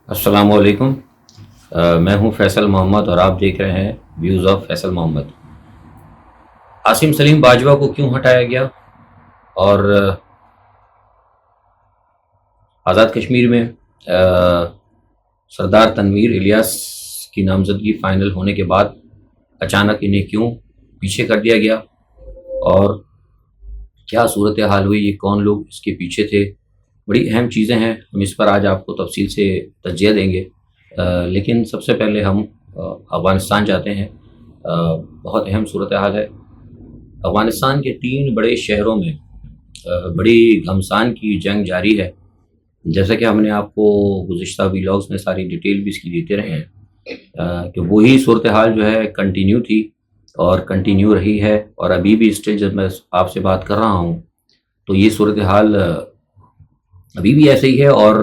السلام علیکم۔ میں ہوں فیصل محمد اور آپ دیکھ رہے ہیں ویوز آف فیصل محمد۔ عاصم سلیم باجوہ کو کیوں ہٹایا گیا اور آزاد کشمیر میں سردار تنویر الیاس کی نامزدگی فائنل ہونے کے بعد اچانک انہیں کیوں پیچھے کر دیا گیا اور کیا صورتحال ہوئی، یہ کون لوگ اس کے پیچھے تھے، بڑی اہم چیزیں ہیں۔ ہم اس پر آج آپ کو تفصیل سے تجزیہ دیں گے، لیکن سب سے پہلے ہم افغانستان جاتے ہیں۔ بہت اہم صورتحال ہے۔ افغانستان کے 3 بڑے شہروں میں بڑی گھمسان کی جنگ جاری ہے، جیسا کہ ہم نے آپ کو گزشتہ ویلاگز میں ساری ڈیٹیل بھی اس کی دیتے رہے ہیں کہ وہی صورتحال جو ہے کنٹینیو تھی اور کنٹینیو رہی ہے، اور ابھی بھی اسٹل جب میں آپ سے بات کر رہا ہوں تو یہ صورتحال ابھی بھی ایسے ہی ہے۔ اور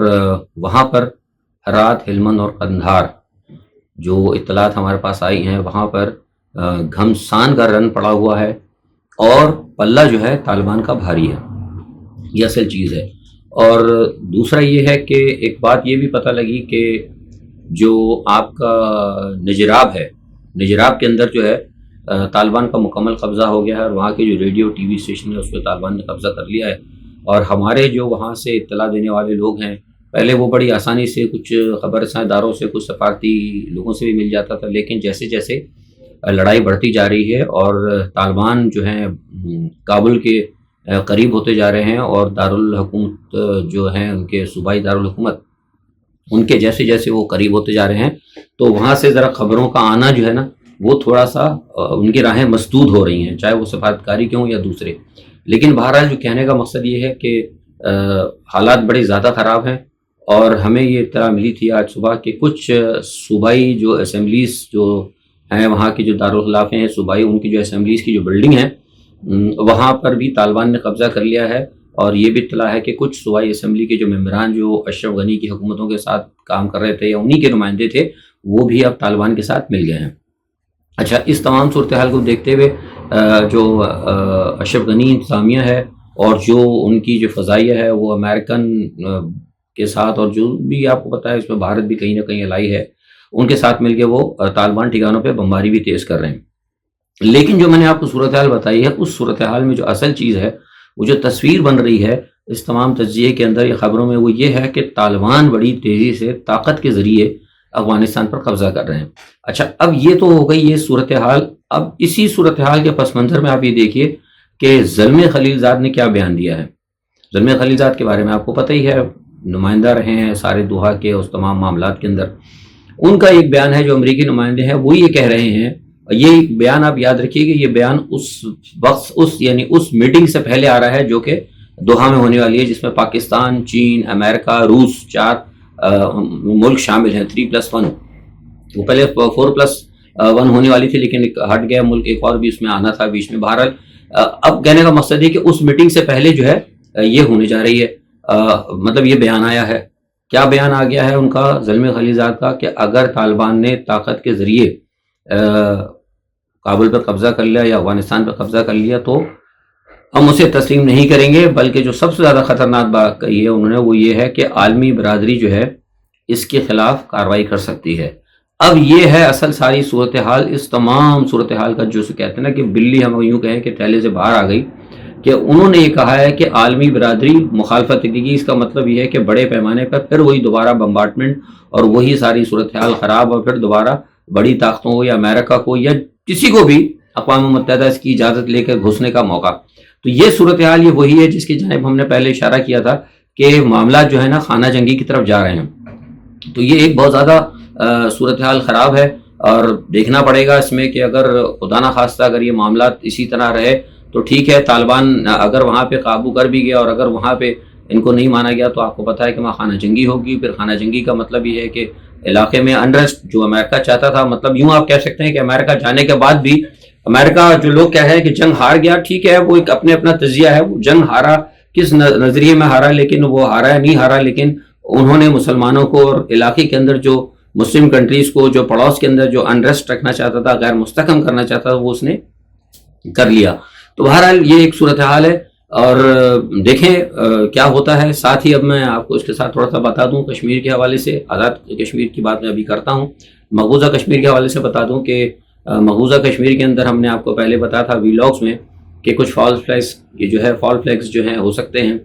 وہاں پر ہرات، ہلمند اور قندھار جو اطلاعات ہمارے پاس آئی ہیں، وہاں پر گھمسان کا رن پڑا ہوا ہے اور پلہ جو ہے طالبان کا بھاری ہے، یہ اصل چیز ہے۔ اور دوسرا یہ ہے کہ ایک بات یہ بھی پتہ لگی کہ جو آپ کا نجراب ہے، نجراب کے اندر جو ہے طالبان کا مکمل قبضہ ہو گیا ہے، اور وہاں کے جو ریڈیو ٹی وی اسٹیشن ہے اس پہ طالبان نے قبضہ کر لیا ہے۔ اور ہمارے جو وہاں سے اطلاع دینے والے لوگ ہیں، پہلے وہ بڑی آسانی سے کچھ خبر رساں اداروں سے، کچھ سفارتی لوگوں سے بھی مل جاتا تھا، لیکن جیسے جیسے لڑائی بڑھتی جا رہی ہے اور طالبان جو ہیں کابل کے قریب ہوتے جا رہے ہیں، اور دارالحکومت جو ہیں ان کے صوبائی دارالحکومت، ان کے جیسے جیسے وہ قریب ہوتے جا رہے ہیں، تو وہاں سے ذرا خبروں کا آنا جو ہے نا وہ تھوڑا سا ان کی راہیں مسدود ہو رہی ہیں، چاہے وہ سفارتکاری کے ہوں یا دوسرے۔ لیکن بہرحال جو کہنے کا مقصد یہ ہے کہ حالات بڑے زیادہ خراب ہیں، اور ہمیں یہ اطلاع ملی تھی آج صبح کہ کچھ صوبائی جو اسمبلیز جو ہیں، وہاں کی جو دارالخلافیں ہیں صوبائی، ان کی جو اسمبلیز کی جو بلڈنگ ہیں وہاں پر بھی طالبان نے قبضہ کر لیا ہے۔ اور یہ بھی اطلاع ہے کہ کچھ صوبائی اسمبلی کے جو ممبران جو اشرف غنی کی حکومتوں کے ساتھ کام کر رہے تھے یا انہی کے نمائندے تھے، وہ بھی اب طالبان کے ساتھ مل گئے ہیں۔ اچھا، اس تمام صورتحال کو دیکھتے ہوئے جو اشرف غنی انتظامیہ ہے اور جو ان کی جو فضائیہ ہے وہ امریکن کے ساتھ، اور جو بھی آپ کو پتہ ہے اس میں بھارت بھی کہیں نہ کہیں الائی ہے، ان کے ساتھ مل کے وہ طالبان ٹھکانوں پہ بمباری بھی تیز کر رہے ہیں۔ لیکن جو میں نے آپ کو صورتحال بتائی ہے، اس صورتحال میں جو اصل چیز ہے، وہ جو تصویر بن رہی ہے اس تمام تجزیے کے اندر یا خبروں میں، وہ یہ ہے کہ طالبان بڑی تیزی سے طاقت کے ذریعے افغانستان پر قبضہ کر رہے ہیں۔ اچھا، اب یہ تو ہو گئی یہ صورتحال۔ اب اسی صورتحال کے پس منظر میں آپ یہ دیکھیے کہ زلمے خلیل زاد نے کیا بیان دیا ہے۔ زلمے خلیل زاد کے بارے میں آپ کو پتہ ہی ہے، نمائندہ رہے ہیں سارے دوحہ کے اس تمام معاملات کے اندر۔ ان کا ایک بیان ہے، جو امریکی نمائندے ہیں وہ یہ کہہ رہے ہیں، یہ بیان آپ یاد رکھیے کہ یہ بیان اس وقت یعنی اس میٹنگ سے پہلے آ رہا ہے جو کہ دوحہ میں ہونے والی ہے، جس میں پاکستان، چین، امریکہ، روس، 4 ملک شامل ہیں، 3+1۔ وہ پہلے 4+1 ہونے والی تھی، لیکن ہٹ گیا ملک، ایک اور بھی اس میں آنا تھا بیچ میں۔ بہرحال اب کہنے کا مقصد ہے کہ اس میٹنگ سے پہلے جو ہے یہ ہونے جا رہی ہے، مطلب یہ بیان آیا ہے۔ کیا بیان آ گیا ہے ان کا، زلمے خلیل زاد کا، کہ اگر طالبان نے طاقت کے ذریعے کابل پر قبضہ کر لیا یا افغانستان پر قبضہ کر لیا تو ہم اسے تسلیم نہیں کریں گے، بلکہ جو سب سے زیادہ خطرناک بات کہی ہے انہوں نے وہ یہ ہے کہ عالمی برادری جو ہے اس کے خلاف کارروائی کر سکتی ہے۔ اب یہ ہے اصل ساری صورتحال۔ اس تمام صورتحال کا جو کہتے ہیں نا کہ بلی، ہم یوں کہیں کہ تھیلے سے باہر آ گئی، کہ انہوں نے یہ کہا ہے کہ عالمی برادری مخالفت کی۔ اس کا مطلب یہ ہے کہ بڑے پیمانے پر پھر وہی دوبارہ بمبارڈمنٹ اور وہی ساری صورتحال خراب، اور پھر دوبارہ بڑی طاقتوں کو یا امریکہ کو یا کسی کو بھی اقوام متحدہ اس کی اجازت لے کر گھسنے کا موقع۔ تو یہ صورتحال یہ وہی ہے جس کی جانب ہم نے پہلے اشارہ کیا تھا کہ معاملات جو ہے نا خانہ جنگی کی طرف جا رہے ہیں۔ تو یہ ایک بہت زیادہ صورتحال خراب ہے، اور دیکھنا پڑے گا اس میں کہ اگر خدا نہ خواستہ اگر یہ معاملات اسی طرح رہے تو ٹھیک ہے، طالبان اگر وہاں پہ قابو کر بھی گیا اور اگر وہاں پہ ان کو نہیں مانا گیا تو آپ کو پتہ ہے کہ وہاں خانہ جنگی ہوگی۔ پھر خانہ جنگی کا مطلب یہ ہے کہ علاقے میں انریسٹ جو امریکہ چاہتا تھا، مطلب یوں آپ کہہ سکتے ہیں کہ امریکہ جانے کے بعد بھی امریکہ جو لوگ کہہ رہے ہیں کہ جنگ ہار گیا، ٹھیک ہے، وہ ایک اپنا تجزیہ ہے، وہ جنگ ہارا کس نظریے میں ہارا، لیکن وہ ہارا ہے نہیں ہارا، لیکن انہوں نے مسلمانوں کو اور علاقے کے اندر جو مسلم کنٹریز کو جو پڑوس کے اندر جو انریسٹ رکھنا چاہتا تھا، غیر مستحکم کرنا چاہتا تھا، وہ اس نے کر لیا۔ تو بہرحال یہ ایک صورتحال ہے۔ اور دیکھیں کیا ہوتا ہے. ساتھ ہی اب میں آپ کو اس کے ساتھ تھوڑا سا بتا دوں کشمیر کے حوالے سے. آزاد کشمیر کی بات میں ابھی کرتا ہوں. مقبوضہ کشمیر کے حوالے سے بتا دوں کہ مقبوضہ کشمیر کے اندر ہم نے آپ کو پہلے بتایا تھا ویلاگس میں کہ کچھ فالس فلیگس جو ہے فال فلیگس جو ہیں ہو سکتے ہیں،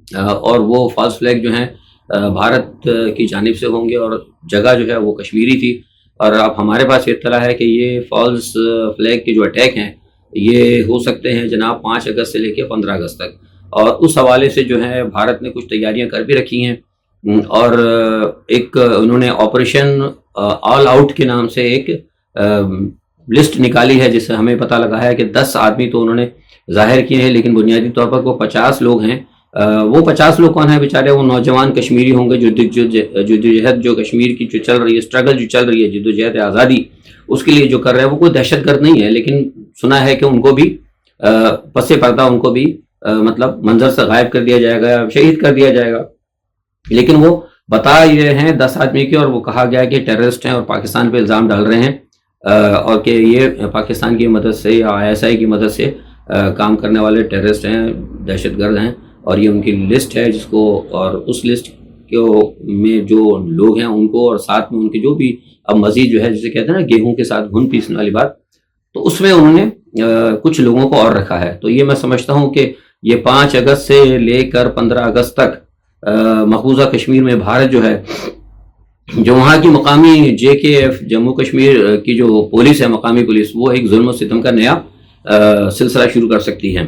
اور وہ فالس فلیگ جو ہیں بھارت کی جانب سے ہوں گے، اور جگہ جو ہے وہ کشمیری تھی. اور اب ہمارے پاس یہ اطلاع ہے کہ یہ فالس فلیگ کے جو اٹیک ہیں یہ ہو سکتے ہیں جناب 5 اگست سے لے کے 15 اگست تک. اور اس حوالے سے جو ہے بھارت نے کچھ تیاریاں کر بھی رکھی ہیں، اور ایک انہوں نے آپریشن آل آؤٹ کے نام سے ایک لسٹ نکالی ہے، جس سے ہمیں پتہ لگا ہے کہ 10 آدمی تو انہوں نے ظاہر کیے ہیں، لیکن بنیادی طور پر وہ 50 لوگ ہیں. وہ 50 لوگ کون ہیں بیچارے؟ وہ نوجوان کشمیری ہوں گے. جدوجہد جو کشمیر کی جو چل رہی ہے، اسٹرگل جو چل رہی ہے، جدوجہد آزادی، اس کے لیے جو کر رہے ہیں وہ کوئی دہشت گرد نہیں ہے، لیکن سنا ہے کہ ان کو بھی پس پردہ ان کو بھی مطلب منظر سے غائب کر دیا جائے گا، شہید کر دیا جائے گا. لیکن وہ بتا یہ ہیں 10 آدمی کے، اور وہ کہا گیا کہ ٹیررسٹ ہیں اور پاکستان پہ الزام ڈال رہے ہیں، اور کہ یہ پاکستان کی مدد سے یا ISI کی مدد سے کام کرنے والے ٹیررسٹ ہیں، دہشت گرد ہیں. اور یہ ان کی لسٹ ہے جس کو، اور اس لسٹ میں جو لوگ ہیں ان کو، اور ساتھ میں ان کے جو بھی اب مزید جو ہے جسے کہتے ہیں نا گیہوں کے ساتھ گھن پیسنے والی بات، تو اس میں انہوں نے کچھ لوگوں کو اور رکھا ہے. تو یہ میں سمجھتا ہوں کہ یہ 5 اگست سے لے کر 15 اگست تک مقبوضہ کشمیر میں بھارت جو ہے، جو وہاں کی مقامی JKF جموں کشمیر کی جو پولیس ہے، مقامی پولیس، وہ ایک ظلم و ستم کا نیا سلسلہ شروع کر سکتی ہے.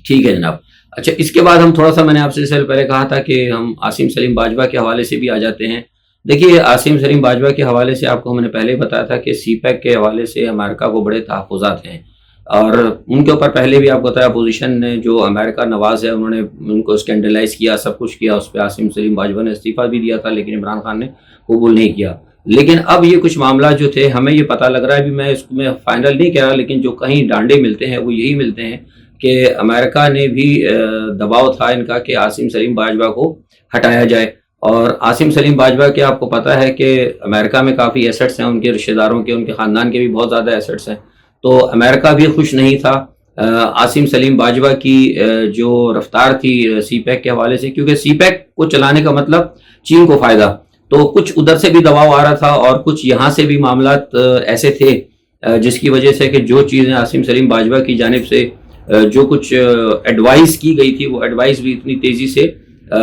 ٹھیک ہے جناب. اچھا، اس کے بعد ہم تھوڑا سا، میں نے آپ سے پہلے کہا تھا کہ ہم عاصم سلیم باجوہ کے حوالے سے بھی آ جاتے ہیں. دیکھیے عاصم سلیم باجوہ کے حوالے سے آپ کو ہم نے پہلے بتایا تھا کہ CPEC کے حوالے سے امریکہ کو بڑے تحفظات ہیں، اور ان کے اوپر پہلے بھی آپ کو بتایا اپوزیشن نے جو امریکہ نواز ہے انہوں نے ان کو اسکینڈلائز کیا، سب کچھ کیا. اس پہ عاصم سلیم باجوہ نے استعفیٰ بھی دیا تھا، لیکن عمران خان نے قبول نہیں کیا. لیکن اب یہ کچھ معاملات جو تھے ہمیں یہ پتہ لگ رہا ہے، ابھی میں اس میں فائنل نہیں کہہ رہا، لیکن جو کہیں ڈانڈے ملتے ہیں وہ یہی ملتے ہیں کہ امریکہ نے بھی دباؤ تھا ان کا کہ عاصم سلیم باجوہ کو ہٹایا جائے. اور عاصم سلیم باجوہ کے آپ کو پتہ ہے کہ امریکہ میں کافی ایسٹس ہیں، ان کے رشتہ داروں کے، ان کے خاندان کے بھی بہت زیادہ ایسٹس ہیں. تو امریکہ بھی خوش نہیں تھا عاصم سلیم باجوہ کی جو رفتار تھی CPEC کے حوالے سے، کیونکہ CPEC کو چلانے کا مطلب چین کو فائدہ. تو کچھ ادھر سے بھی دباؤ آ رہا تھا، اور کچھ یہاں سے بھی معاملات ایسے تھے جس کی وجہ سے کہ جو چیزیں عاصم سلیم باجوہ کی جانب سے جو کچھ ایڈوائز کی گئی تھی، وہ ایڈوائز بھی اتنی تیزی سے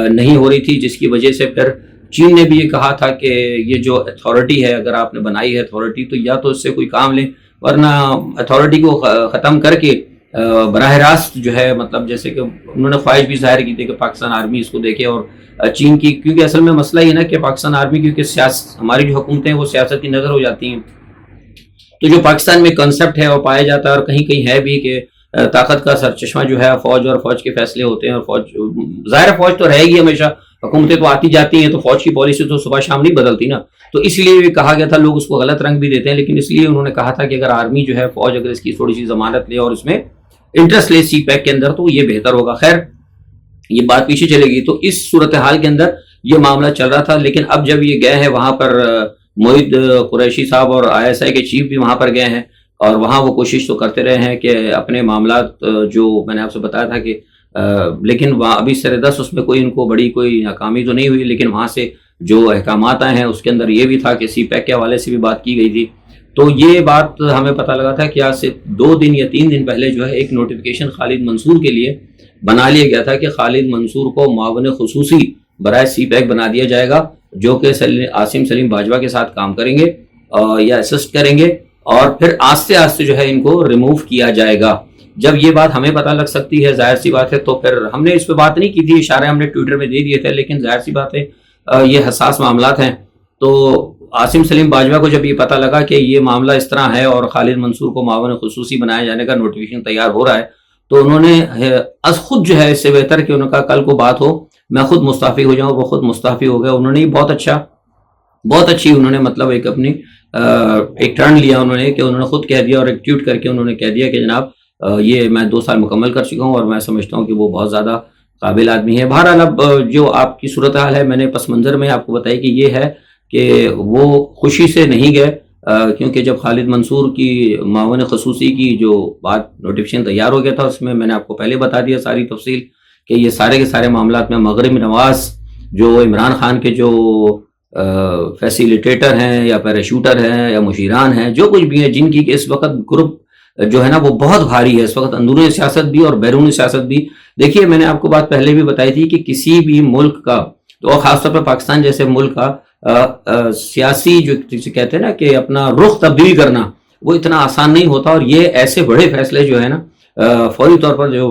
نہیں ہو رہی تھی، جس کی وجہ سے پھر چین نے بھی یہ کہا تھا کہ یہ جو اتھارٹی ہے، اگر آپ نے بنائی ہے اتھارٹی، تو یا تو اس سے کوئی کام لیں، ورنہ اتھارٹی کو ختم کر کے براہ راست جو ہے، مطلب جیسے کہ انہوں نے خواہش بھی ظاہر کی تھی کہ پاکستان آرمی اس کو دیکھے. اور چین کی، کیونکہ اصل میں مسئلہ یہ نا کہ پاکستان آرمی، کیونکہ ہماری جو حکومتیں ہیں وہ سیاست کی نظر ہو جاتی ہیں، تو جو پاکستان میں کنسپٹ ہے وہ پایا جاتا ہے، اور کہیں کہیں ہے بھی کہ طاقت کا سرچشمہ جو ہے فوج، اور فوج کے فیصلے ہوتے ہیں. اور فوج ظاہر فوج تو رہے گی ہمیشہ، حکومتیں تو آتی جاتی ہیں، تو فوج کی پالیسی تو صبح شام نہیں بدلتی نا. تو اس لیے بھی کہا گیا تھا، لوگ اس کو غلط رنگ بھی دیتے ہیں، لیکن اس لیے انہوں نے کہا تھا کہ اگر آرمی جو ہے، فوج اگر اس کی تھوڑی سی ضمانت لے اور اس میں انٹرسٹ لے CPEC کے اندر، تو یہ بہتر ہوگا. خیر یہ بات پیچھے چلے گی. تو اس صورتحال کے اندر یہ معاملہ چل رہا تھا. لیکن اب جب یہ گئے ہیں وہاں پر، معید قریشی صاحب اور ISI کے چیف بھی وہاں پر گئے ہیں، اور وہاں وہ کوشش تو کرتے رہے ہیں کہ اپنے معاملات جو میں نے آپ سے بتایا تھا کہ لیکن وہاں ابھی سردست اس میں کوئی ان کو بڑی کوئی ناکامی تو نہیں ہوئی. لیکن وہاں سے جو احکامات آئے ہیں اس کے اندر یہ بھی تھا کہ CPEC کے حوالے سے بھی بات کی گئی تھی. تو یہ بات ہمیں پتہ لگا تھا کہ آج سے 2 دن یا 3 دن پہلے جو ہے ایک نوٹیفیکیشن خالد منصور کے لیے بنا لیا گیا تھا کہ خالد منصور کو معاون خصوصی برائے CPEC بنا دیا جائے گا، جو کہ عاصم سلیم باجوہ کے ساتھ کام کریں گے یا اسسٹ کریں گے، اور پھر آہستہ آہستہ جو ہے ان کو ریموو کیا جائے گا. جب یہ بات ہمیں پتہ لگ سکتی ہے، ظاہر سی بات ہے، تو پھر ہم نے اس پہ بات نہیں کی تھی، اشارے ہم نے ٹویٹر میں دے دیے تھے، لیکن ظاہر سی بات ہے یہ حساس معاملات ہیں. تو عاصم سلیم باجوہ کو جب یہ پتہ لگا کہ یہ معاملہ اس طرح ہے اور خالد منصور کو معاون خصوصی بنائے جانے کا نوٹیفیکیشن تیار ہو رہا ہے، تو انہوں نے از خود جو ہے اس سے بہتر کہ انہوں نے کہا کل کو بات ہو میں خود مستعفی ہو جاؤں. وہ خود مستعفی ہو گئے. انہوں نے بہت اچھی انہوں نے مطلب ایک اپنی ایک ٹرن لیا انہوں نے، کہ انہوں نے خود کہہ دیا اور ایک ٹویٹ کر کے انہوں نے کہہ دیا کہ جناب یہ میں 2 سال مکمل کر چکا ہوں، اور میں سمجھتا ہوں کہ وہ بہت زیادہ قابل آدمی ہے. بہرحال اب جو آپ کی صورتحال ہے، میں نے پس منظر میں آپ کو بتائی کہ یہ ہے کہ وہ خوشی سے نہیں گئے، کیونکہ جب خالد منصور کی معاون خصوصی کی جو بات نوٹیفیکیشن تیار ہو گیا تھا اس میں نے آپ کو پہلے بتا دیا ساری تفصیل کہ یہ سارے کے سارے معاملات میں مغرب نواز جو عمران خان کے جو فیسیلیٹیٹر ہیں یا پیراشوٹر ہیں یا مشیران ہیں جو کچھ بھی ہیں جن کی اس وقت گروپ جو ہے نا وہ بہت بھاری ہے اس وقت، اندرونی سیاست بھی اور بیرونی سیاست بھی. دیکھیے میں نے آپ کو بات پہلے بھی بتائی تھی کہ کسی بھی ملک کا تو خاص طور پہ پاکستان جیسے ملک کا سیاسی جو کہتے ہیں نا کہ اپنا رخ تبدیل کرنا وہ اتنا آسان نہیں ہوتا، اور یہ ایسے بڑے فیصلے جو ہے نا فوری طور پر جو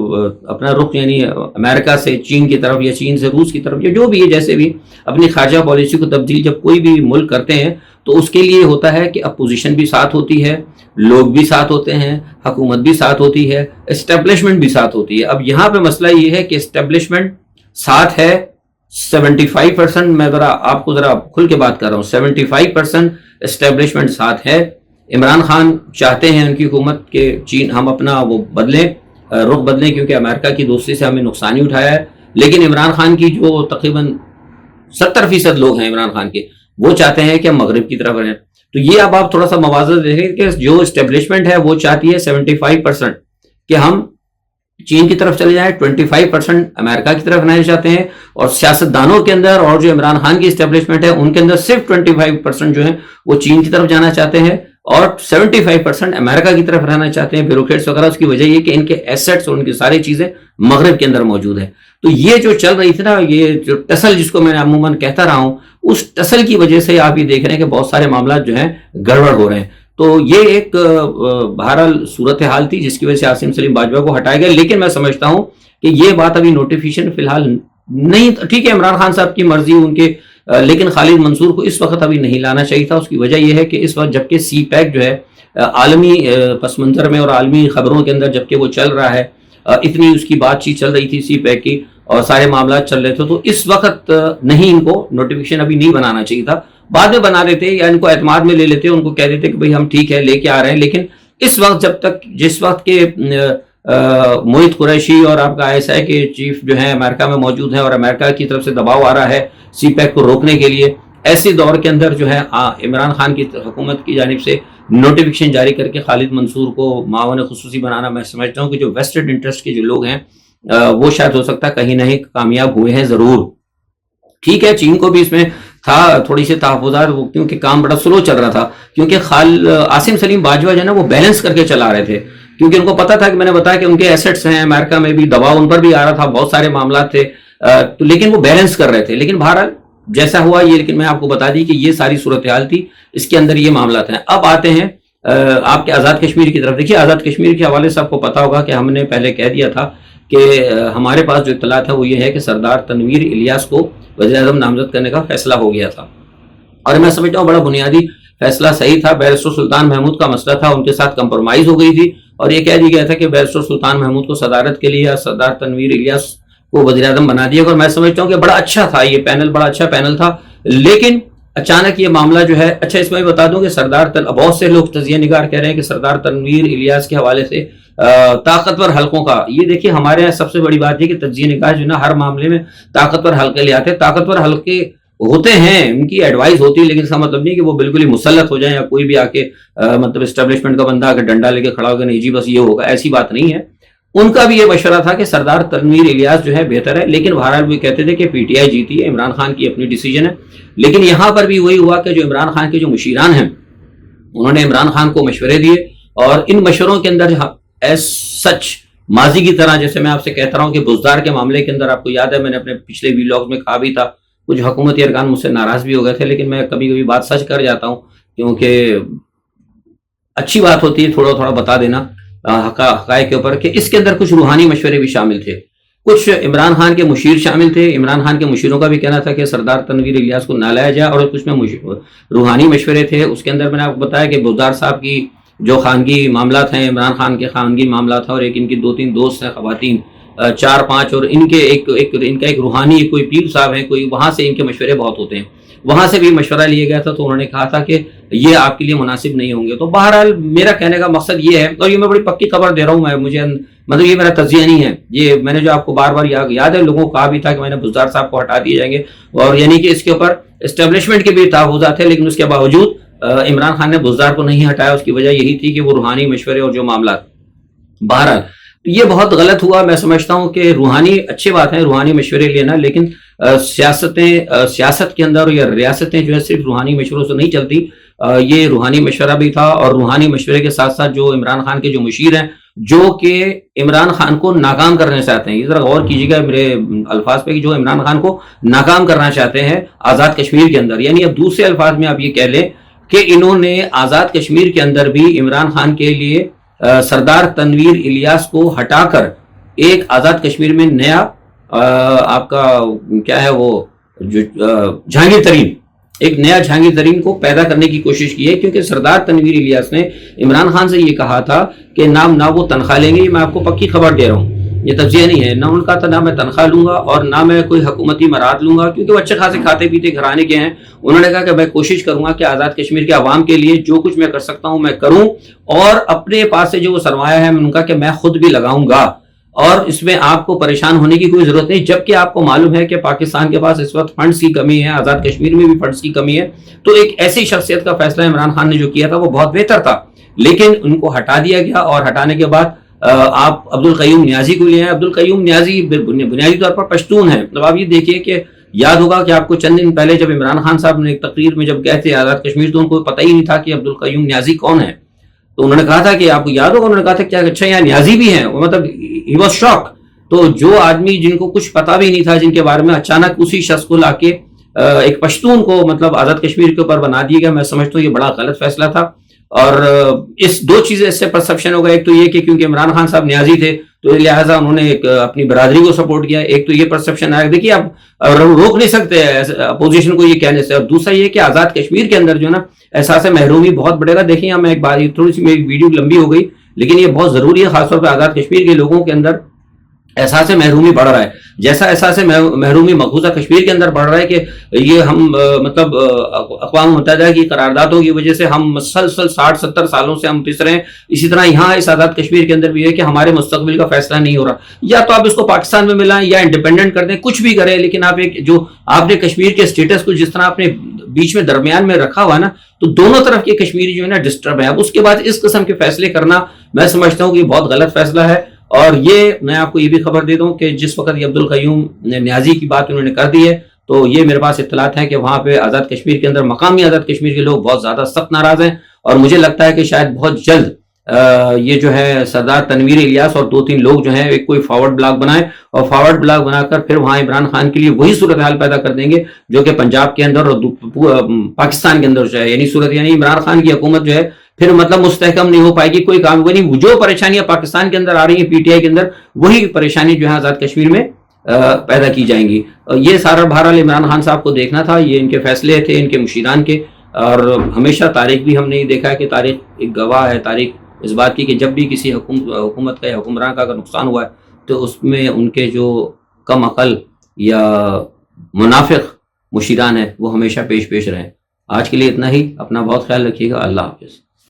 اپنا رخ یعنی امریکہ سے چین کی طرف یا چین سے روس کی طرف یا جو بھی ہے جیسے بھی اپنی خارجہ پالیسی کو تبدیل جب کوئی بھی ملک کرتے ہیں تو اس کے لیے ہوتا ہے کہ اپوزیشن بھی ساتھ ہوتی ہے، لوگ بھی ساتھ ہوتے ہیں، حکومت بھی ساتھ ہوتی ہے، اسٹیبلشمنٹ بھی ساتھ ہوتی ہے. اب یہاں پہ مسئلہ یہ ہے کہ اسٹیبلشمنٹ ساتھ ہے 75%، میں آپ کو ذرا کھل کے بات کر رہا ہوں، 75% اسٹیبلشمنٹ ساتھ ہے. عمران خان چاہتے ہیں ان کی حکومت کے چین ہم اپنا وہ بدلیں، رخ بدلیں، کیونکہ امریکہ کی دوستی سے ہمیں نقصان ہی اٹھایا ہے. لیکن عمران خان کی جو تقریباً 70% لوگ ہیں عمران خان کے وہ چاہتے ہیں کہ ہم مغرب کی طرف رہیں. تو یہ اب آپ تھوڑا سا موازنہ دیکھیں کہ جو اسٹیبلشمنٹ ہے وہ چاہتی ہے 75% کہ ہم چین کی طرف چلے جائیں، 25% امریکہ کی طرف رہنا چاہتے ہیں، اور سیاستدانوں کے اندر اور جو عمران خان کی اسٹیبلشمنٹ ہے ان کے اندر صرف 25% جو ہیں وہ چین کی طرف جانا چاہتے ہیں اور 75% امریکہ کی طرف رہنا چاہتے ہیں بیوروکریٹس وغیرہ. اس کی وجہ یہ کہ ان کے ایسٹس اور ان کی ساری چیزیں مغرب کے اندر موجود ہیں. تو یہ جو چل رہی تھی نا یہ جو ٹسل جس کو میں عموماً کہتا رہا ہوں، اس ٹسل کی وجہ سے آپ یہ دیکھ رہے ہیں کہ بہت سارے معاملات جو ہیں گڑبڑ ہو رہے ہیں. تو یہ ایک بہرحال صورتحال تھی جس کی وجہ سے عاصم سلیم باجوہ کو ہٹایا گیا. لیکن میں سمجھتا ہوں کہ یہ بات ابھی نوٹیفیکیشن فی الحال نہیں، ٹھیک ہے عمران خان صاحب کی مرضی ان کے، لیکن خالد منصور کو اس وقت ابھی نہیں لانا چاہیے تھا. اس کی وجہ یہ ہے کہ اس وقت جبکہ سی پیک جو ہے عالمی پس منظر میں اور عالمی خبروں کے اندر جبکہ وہ چل رہا ہے، اتنی اس کی بات چیت چل رہی تھی سی پیک کی اور سارے معاملات چل رہے تھے، تو اس وقت نہیں ان کو نوٹیفیکیشن ابھی نہیں بنانا چاہیے تھا. بعد میں بنا لیتے یا ان کو اعتماد میں لے لیتے، ان کو کہہ دیتے کہ بھئی ہم ٹھیک ہے لے کے آ رہے ہیں. لیکن اس وقت جب تک جس وقت کے موہت قریشی اور آپ کا ISI کے چیف جو ہیں امریکہ میں موجود ہیں اور امریکہ کی طرف سے دباؤ آ رہا ہے سی پیک کو روکنے کے لیے، ایسے دور کے اندر جو ہے عمران خان کی حکومت کی جانب سے نوٹیفیکیشن جاری کر کے خالد منصور کو معاون خصوصی بنانا، میں سمجھتا ہوں کہ جو ویسٹڈ انٹرسٹ کے جو لوگ ہیں وہ شاید ہو سکتا ہے کہیں نہ کہیں کامیاب ہوئے ہیں ضرور. ٹھیک ہے چین کو بھی اس میں تھا تھوڑی سی تحفظات کیونکہ کام بڑا سلو چل رہا تھا، کیونکہ عاصم سلیم باجوہ جو ہے نا وہ بیلنس کر کے چلا رہے تھے، کیونکہ ان کو پتا تھا کہ میں نے بتایا کہ ان کے ایسٹس ہیں امریکہ میں بھی، دباؤ ان پر بھی آ رہا تھا، بہت سارے معاملات تھے، لیکن وہ بیلنس کر رہے تھے. لیکن بہرحال جیسا ہوا یہ، لیکن میں آپ کو بتا دی کہ یہ ساری صورتحال تھی، اس کے اندر یہ معاملات ہیں. اب آتے ہیں آپ کے آزاد کشمیر کی طرف. دیکھیے آزاد کشمیر کے حوالے سے آپ کو پتا ہوگا کہ ہم نے پہلے کہہ دیا تھا کہ ہمارے پاس جو اطلاعات ہے وہ یہ ہے کہ سردار تنویر الیاس کو وزیر اعظم نامزد کرنے کا فیصلہ ہو گیا تھا، اور میں سمجھتا ہوں بڑا بنیادی فیصلہ صحیح تھا. بیرسٹر سلطان محمود کا مسئلہ تھا، ان کے ساتھ کمپرومائز ہو گئی تھی اور یہ کہہ دیا گیا تھا کہ بیرسٹر سلطان محمود کو صدارت کے لیے سردار تنویر الیاس کو وزیر اعظم بنا دیا. اور میں سمجھتا ہوں کہ بڑا اچھا تھا یہ پینل، بڑا اچھا پینل تھا. لیکن اچانک یہ معاملہ جو ہے، اچھا اس میں بتا دوں کہ بہت سے لوگ تجزیہ نگار کہہ رہے ہیں کہ سردار تنویر الیاس کے حوالے سے طاقتور حلقوں کا، یہ دیکھیے ہمارے یہاں سب سے بڑی بات یہ کہ تجزیہ نگار جو نا ہر معاملے میں طاقتور حلقے لے آتے ہیں. طاقتور حلقے ہوتے ہیں، ان کی ایڈوائز ہوتی ہے، لیکن اس کا مطلب نہیں کہ وہ بالکل ہی مسلط ہو جائیں یا کوئی بھی آ کے مطلب اسٹیبلشمنٹ کا بندہ آ کے ڈنڈا لے کے کھڑا ہوگا نہیں جی بس یہ ہوگا، ایسی بات نہیں ہے. ان کا بھی یہ مشورہ تھا کہ سردار تنویر الیاس جو ہے بہتر ہے. لیکن بہرحال وہ کہتے تھے کہ PTI جیتی ہے، عمران خان کی اپنی ڈیسیجن ہے. لیکن یہاں پر بھی وہی ہوا کہ جو عمران خان کے جو مشیران ہیں انہوں نے عمران خان کو مشورے دیے، اور ان مشوروں کے اندر ایز سچ ماضی کی طرح جیسے میں آپ سے کہتا رہا ہوں کہ بزدار کے معاملے کے اندر آپ کو یاد ہے میں نے اپنے پچھلے ویلاگ میں کہا بھی تھا، کچھ حکومتی ارکان مجھ سے ناراض بھی ہو گئے تھے، لیکن میں کبھی کبھی بات سچ کر جاتا ہوں کیونکہ اچھی بات ہوتی ہے تھوڑا تھوڑا بتا دینا حقائق کے اوپر. کہ اس کے اندر کچھ روحانی مشورے بھی شامل تھے، کچھ عمران خان کے مشیر شامل تھے. عمران خان کے مشیروں کا بھی کہنا تھا کہ سردار تنویر الیاس کو نہ لایا جائے، اور کچھ میں روحانی مشورے تھے. اس کے اندر میں نے آپ کو بتایا کہ بزدار صاحب کی جو خانگی معاملات ہیں، عمران خان کے خانگی معاملات ہیں، اور ایک ان کی 2-3 دوست ہیں خواتین، 4-5، اور ان کے ان کا ایک روحانی کوئی پیر صاحب ہیں کوئی، وہاں سے ان کے مشورے بہت ہوتے ہیں. وہاں سے بھی مشورہ لیا گیا تھا تو انہوں نے کہا تھا کہ یہ آپ کے لیے مناسب نہیں ہوں گے. تو بہرحال میرا کہنے کا مقصد یہ ہے، اور یہ میں بڑی پکی خبر دے رہا ہوں، مجھے مطلب یہ میرا تجزیہ نہیں ہے، یہ میں نے جو آپ کو بار بار یاد ہے لوگوں کو کہا بھی تھا کہ میں نے بزدار صاحب کو ہٹا دیے جائیں گے، اور یعنی کہ اس کے اوپر اسٹیبلشمنٹ کے بھی تحفظات تھے، لیکن اس کے باوجود عمران خان نے بزدار کو نہیں ہٹایا، اس کی وجہ یہی تھی کہ وہ روحانی مشورے اور جو معاملات، بہرحال یہ بہت غلط ہوا. میں سمجھتا ہوں کہ روحانی اچھی بات ہے روحانی مشورے لینا، لیکن سیاست کے اندر یا ریاستیں جو ہے صرف روحانی مشوروں سے نہیں چلتی. یہ روحانی مشورہ بھی تھا، اور روحانی مشورے کے ساتھ ساتھ جو عمران خان کے جو مشیر ہیں جو کہ عمران خان کو ناکام کرنا چاہتے ہیں، یہ ذرا غور کیجیے گا میرے الفاظ پہ، کہ جو عمران خان کو ناکام کرنا چاہتے ہیں آزاد کشمیر کے اندر، یعنی اب دوسرے الفاظ میں آپ یہ کہہ لیں کہ انہوں نے آزاد کشمیر کے اندر بھی عمران خان کے لیے سردار تنویر الیاس کو ہٹا کر ایک آزاد کشمیر میں نیا آپ کا کیا ہے وہ جہانگیر ترین، ایک نیا جہانگیر ترین کو پیدا کرنے کی کوشش کی ہے. کیونکہ سردار تنویر الیاس نے عمران خان سے یہ کہا تھا کہ نہ وہ تنخواہ لیں گے، یہ میں آپ کو پکی خبر دے رہا ہوں، یہ تجزیہ نہیں ہے، نہ ان کا تھا نہ میں تنخواہ لوں گا اور نہ میں کوئی حکومتی مراد لوں گا، کیونکہ وہ اچھے خاصے کھاتے پیتے گھرانے کے ہیں. انہوں نے کہا کہ میں کوشش کروں گا کہ آزاد کشمیر کے عوام کے لیے جو کچھ میں کر سکتا ہوں میں کروں، اور اپنے پاس سے جو وہ سرمایہ ہے میں ان کا کہ میں خود بھی لگاؤں گا، اور اس میں آپ کو پریشان ہونے کی کوئی ضرورت نہیں. جبکہ آپ کو معلوم ہے کہ پاکستان کے پاس اس وقت فنڈز کی کمی ہے، آزاد کشمیر میں بھی فنڈز کی کمی ہے. تو ایک ایسی شخصیت کا فیصلہ عمران خان نے جو کیا تھا وہ بہت بہتر تھا، لیکن ان کو ہٹا دیا گیا، اور ہٹانے کے بعد آپ عبدالقیوم نیازی کو لے آئے. عبدالقیوم نیازی بنیادی طور پر پشتون ہیں. اب آپ یہ دیکھیے کہ یاد ہوگا کہ آپ کو چند دن پہلے جب عمران خان صاحب نے ایک تقریر میں جب گئے تھے آزاد کشمیر، تو ان کو پتہ ہی نہیں تھا کہ عبدالقیوم نیازی کون ہے. تو انہوں نے کہا تھا کہ آپ کو یاد ہوگا انہوں نے کہا تھا کہ اچھا یہاں نیازی بھی ہیں، مطلب ہی واز شاک. تو جو آدمی جن کو کچھ پتا بھی نہیں تھا، جن کے بارے میں اچانک اسی شخص کو لا کے ایک پشتون کو مطلب آزاد کشمیر کے اوپر بنا دیا گیا، میں سمجھتا ہوں یہ بڑا غلط فیصلہ تھا. اور اس دو چیزیں اس سے پرسپشن ہو گیا. ایک تو یہ کہ کیونکہ عمران خان صاحب نیازی تھے تو لہٰذا انہوں نے ایک اپنی برادری کو سپورٹ کیا. ایک تو یہ پرسپشن آیا، دیکھیے آپ روک نہیں سکتے اپوزیشن کو یہ کہنے سے. اور دوسرا یہ کہ آزاد کشمیر کے اندر جو ہے نا احساس محرومی بہت بڑھے گا. دیکھیں میں ایک بات، تھوڑی سی میری ویڈیو لمبی ہو گئی لیکن یہ بہت ضروری ہے، خاص طور پہ آزاد کشمیر کے لوگوں کے اندر احساس محرومی بڑھ رہا ہے. جیسا احساس محرومی مقبوضہ کشمیر کے اندر بڑھ رہا ہے کہ یہ ہم مطلب اقوام متحدہ کی قراردادوں کی وجہ سے ہم مسلسل 60-70 سالوں سے ہم پس رہے ہیں، اسی طرح یہاں اس آزاد کشمیر کے اندر بھی ہے کہ ہمارے مستقبل کا فیصلہ نہیں ہو رہا. یا تو آپ اس کو پاکستان میں ملائیں یا انڈیپینڈنٹ کر دیں، کچھ بھی کریں، لیکن آپ ایک جو آپ نے کشمیر کے اسٹیٹس کو جس طرح اپنے بیچ میں درمیان میں رکھا ہوا ہے نا، تو دونوں طرف کے کشمیری جو ہے نا ڈسٹرب ہے. اب اس کے بعد اس قسم کے فیصلے کرنا میں سمجھتا ہوں کہ یہ بہت غلط فیصلہ ہے. اور یہ میں آپ کو یہ بھی خبر دے دوں کہ جس وقت یہ عبدالقیوم نیازی کی بات انہوں نے کر دی ہے، تو یہ میرے پاس اطلاعات ہیں کہ وہاں پہ آزاد کشمیر کے اندر مقامی آزاد کشمیر کے لوگ بہت زیادہ سخت ناراض ہیں. اور مجھے لگتا ہے کہ شاید بہت جلد یہ جو ہے سردار تنویر الیاس اور 2-3 لوگ جو ہیں ایک کوئی فارورڈ بلاک بنائیں، اور فارورڈ بلاک بنا کر پھر وہاں عمران خان کے لیے وہی صورتحال پیدا کر دیں گے جو کہ پنجاب کے اندر اور پاکستان کے اندر جو ہے، یعنی عمران خان کی حکومت جو ہے پھر مطلب مستحکم نہیں ہو پائے گی، کوئی کام نہیں. جو پریشانیاں پاکستان کے اندر آ رہی ہیں پی ٹی آئی کے اندر، وہی پریشانی جو ہے آزاد کشمیر میں پیدا کی جائیں گی. یہ سارا بہرحال عمران خان صاحب کو دیکھنا تھا، یہ ان کے فیصلے تھے ان کے مشیران کے. اور ہمیشہ تاریخ بھی ہم نے دیکھا ہے کہ تاریخ ایک گواہ ہے، تاریخ اس بات کی کہ جب بھی کسی حکومت کا یا حکمران کا اگر نقصان ہوا ہے تو اس میں ان کے جو کم عقل یا منافق مشیران ہیں وہ ہمیشہ پیش رہیں. آج کے لیے اتنا ہی. اپنا بہت خیال رکھیے گا. اللہ حافظ.